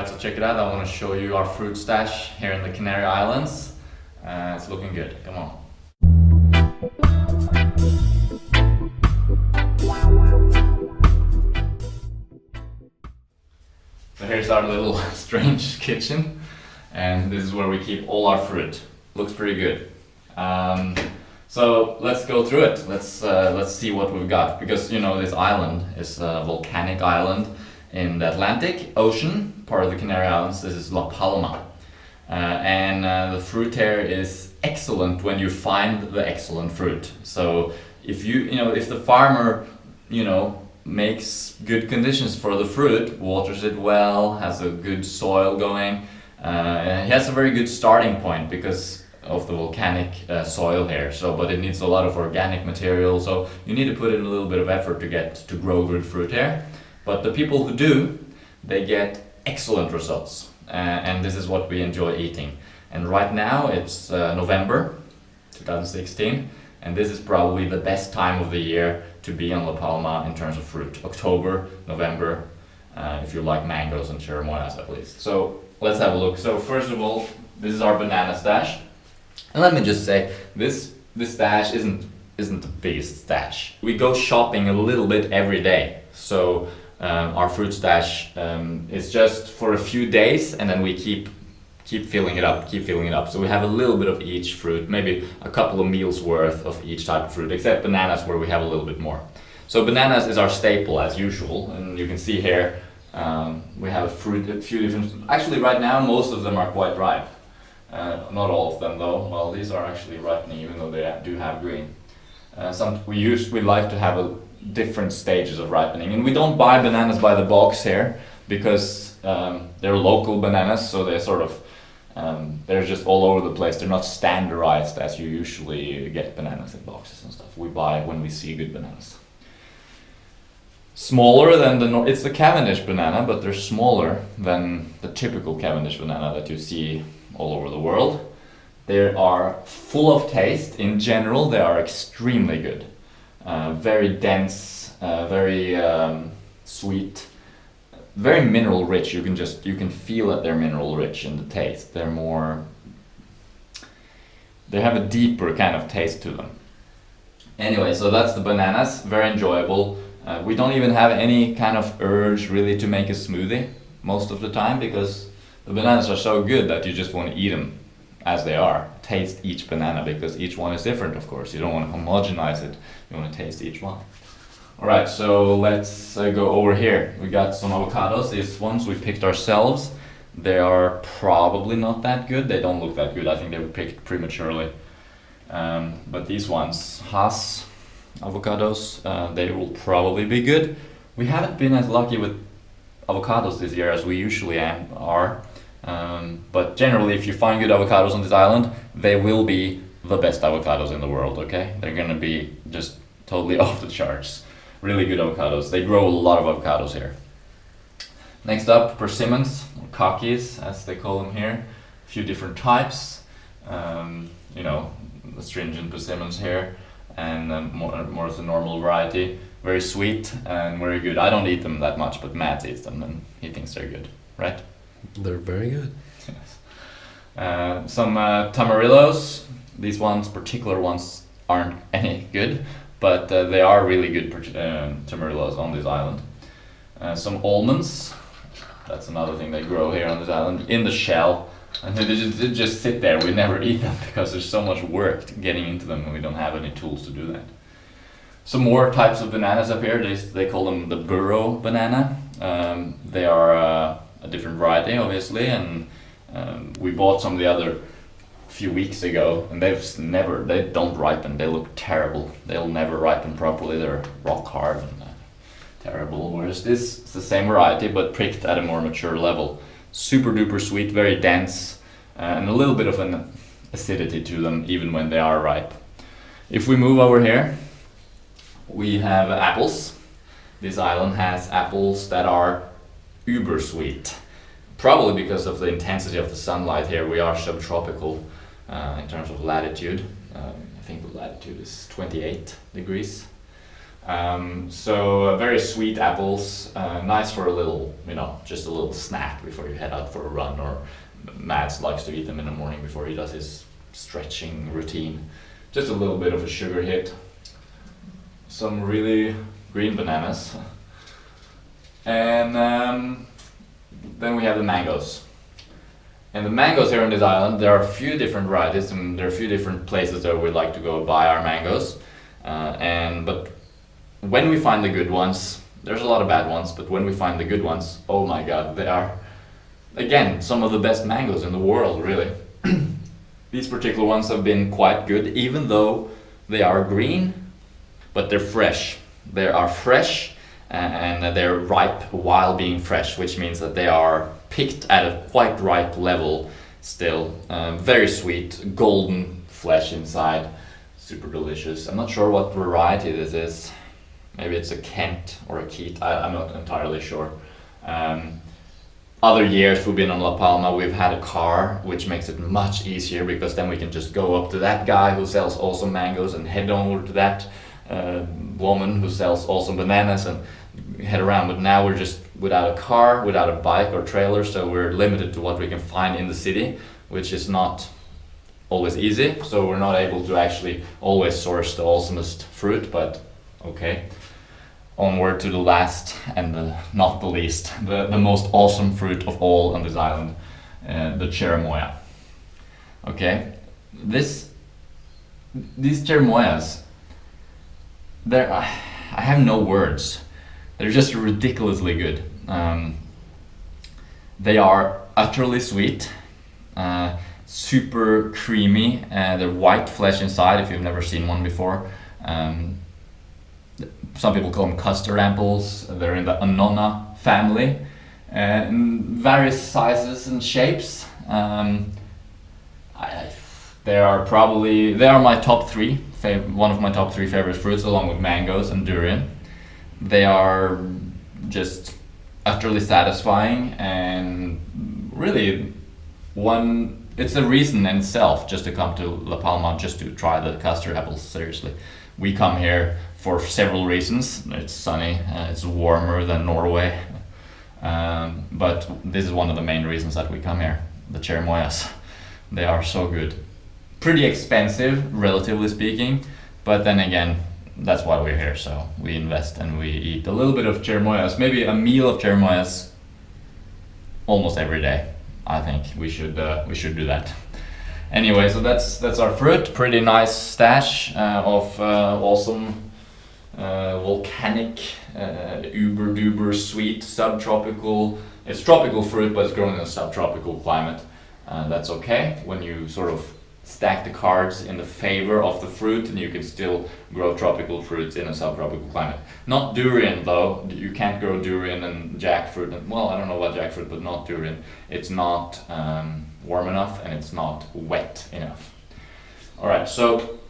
Alright, so check it out. I want to show you our fruit stash here in the Canary Islands. It's looking good. Come on. So here's our little strange kitchen, and this is where we keep all our fruit. Looks pretty good. So let's go through it. Let's see what we've got, because you know this island is a volcanic island in the Atlantic Ocean, part of the Canary Islands. This is Palma, and the fruit here is excellent when you find the excellent fruit. So if if the farmer makes good conditions for the fruit, waters it well, has a good soil going, he has a very good starting point because of the volcanic soil here. But it needs a lot of organic material, so you need to put in a little bit of effort to grow good fruit here. But the people who do, they get excellent results, and this is what we enjoy eating. And right now it's November 2016, and this is probably the best time of the year to be on La Palma in terms of fruit. October, November, if you like mangoes and cherimoyas at least. So let's have a look. So first of all, this is our banana stash. And let me just say, this stash isn't the biggest stash. We go shopping a little bit every day. So our fruit stash is just for a few days, and then we keep filling it up, So we have a little bit of each fruit, maybe a couple of meals worth of each type of fruit, except bananas where we have a little bit more. So bananas is our staple as usual, and you can see here we have a few different. Actually, right now most of them are quite ripe. Not all of them though. Well, these are actually ripening, even though they do have green. We like to have different stages of ripening, and we don't buy bananas by the box here because they're local bananas, so they're just all over the place. They're not standardized as you usually get bananas in boxes and stuff. We buy when we see good bananas. Smaller than it's the Cavendish banana, but they're smaller than the typical Cavendish banana that you see all over the world. They are full of taste. In general, they are extremely good. Very dense, very sweet, very mineral rich. You can feel that they're mineral rich in the taste. They have a deeper kind of taste to them. Anyway, so that's the bananas. Very enjoyable. We don't even have any kind of urge really to make a smoothie most of the time, because the bananas are so good that you just want to eat them as they are. Taste each banana, because each one is different, of course. You don't want to homogenize it. You want to taste each one. Alright, so let's go over here. We got some avocados. These ones we picked ourselves. They are probably not that good. They don't look that good. I think they were picked prematurely. But these ones, Hass avocados, they will probably be good. We haven't been as lucky with avocados this year as we usually are. But generally, if you find good avocados on this island, they will be the best avocados in the world, okay? They're gonna be just totally off the charts. Really good avocados. They grow a lot of avocados here. Next up, persimmons, or kakis, as they call them here. A few different types. Astringent persimmons here, and more of the normal variety. Very sweet and very good. I don't eat them that much, but Matt eats them, and he thinks they're good, right? They're very good. Yes. Some tamarillos. These particular ones aren't any good, but they are really good tamarillos on this island. Some almonds. That's another thing they grow here on this island, in the shell. And they just sit there. We never eat them because there's so much work getting into them, and we don't have any tools to do that. Some more types of bananas up here. They call them the burro banana. They are a different variety, obviously, and we bought some of the other a few weeks ago, and they don't ripen. They look terrible. They'll never ripen properly. They're rock hard and terrible. Whereas this is the same variety, but picked at a more mature level. Super duper sweet, very dense, and a little bit of an acidity to them even when they are ripe. If we move over here, we have apples. This island has apples that are uber sweet, probably because of the intensity of the sunlight here. We are subtropical in terms of latitude. I think the latitude is 28 degrees So very sweet apples, nice for a little, just a little snack before you head out for a run, or Mads likes to eat them in the morning before he does his stretching routine. Just a little bit of a sugar hit. Some really green bananas. And then we have the mangoes. And the mangoes here on this island, there are a few different varieties, and there are a few different places that we like to go buy our mangoes. But when we find the good ones, there's a lot of bad ones, but when we find the good ones, oh my god, they are, again, some of the best mangoes in the world, really. These particular ones have been quite good, even though they are green, but they're fresh. They are fresh, and they're ripe while being fresh, which means that they are picked at a quite ripe level still. Very sweet, golden flesh inside, super delicious. I'm not sure what variety this is. Maybe it's a Kent or a Keat, I'm not entirely sure. Other years we've been on La Palma, we've had a car, which makes it much easier, because then we can just go up to that guy who sells awesome mangoes and head over to that woman who sells awesome bananas and head around. But now we're just without a car, without a bike or trailer, so we're limited to what we can find in the city, which is not always easy. So we're not able to actually always source the awesomest fruit, but okay. Onward to the last and not the least, the most awesome fruit of all on this island, the cherimoya. Okay, these cherimoyas, I have no words. They're just ridiculously good. They are utterly sweet, super creamy. They're white flesh inside, if you've never seen one before. Some people call them custard apples. They're in the Annona family, in various sizes and shapes. They are my top three, one of my top three favorite fruits, along with mangoes and durian. They are just utterly satisfying, and really it's a reason in itself just to come to La Palma, just to try the custard apples. Seriously, we come here for several reasons. It's sunny, it's warmer than Norway, but this is one of the main reasons that we come here. The cherimoyas, they are so good. Pretty expensive, relatively speaking, but then again, that's why we're here. So we invest and we eat a little bit of cherimoyas, maybe a meal of cherimoyas almost every day. I think we should do that. Anyway, so that's our fruit. Pretty nice stash of awesome volcanic, uber duper sweet subtropical. It's tropical fruit, but it's grown in a subtropical climate. That's okay when you sort of stack the cards in the favor of the fruit, and you can still grow tropical fruits in a subtropical climate. Not durian though. You can't grow durian and jackfruit, and well, I don't know about jackfruit, but not durian. It's not warm enough, and it's not wet enough. Alright, so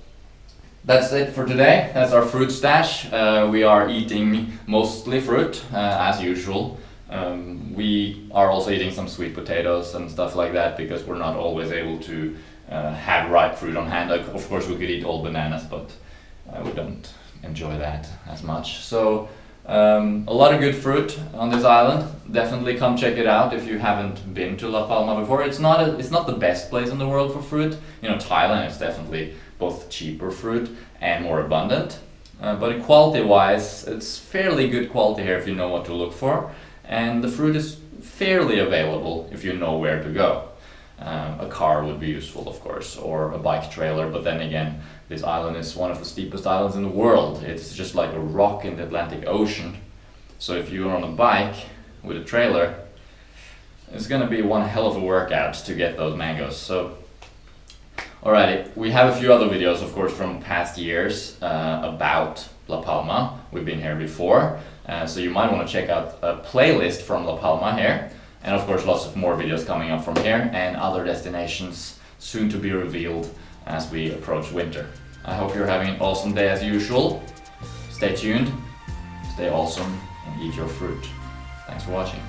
that's it for today. That's our fruit stash. We are eating mostly fruit, as usual. We are also eating some sweet potatoes and stuff like that, because we're not always able to have ripe fruit on hand. Of course we could eat all bananas, but we don't enjoy that as much. So a lot of good fruit on this island. Definitely come check it out if you haven't been to La Palma before. It's not the best place in the world for fruit. Thailand is definitely both cheaper fruit and more abundant, but quality wise it's fairly good quality here if you know what to look for, and the fruit is fairly available if you know where to go. A car would be useful, of course, or a bike trailer, but then again, this island is one of the steepest islands in the world. It's just like a rock in the Atlantic Ocean. So if you're on a bike with a trailer, it's gonna be one hell of a workout to get those mangoes. So, alrighty, we have a few other videos, of course, from past years about La Palma. We've been here before, so you might want to check out a playlist from La Palma here. And of course lots of more videos coming up from here, and other destinations soon to be revealed as we approach winter. I hope you're having an awesome day as usual. Stay tuned, stay awesome, and eat your fruit. Thanks for watching.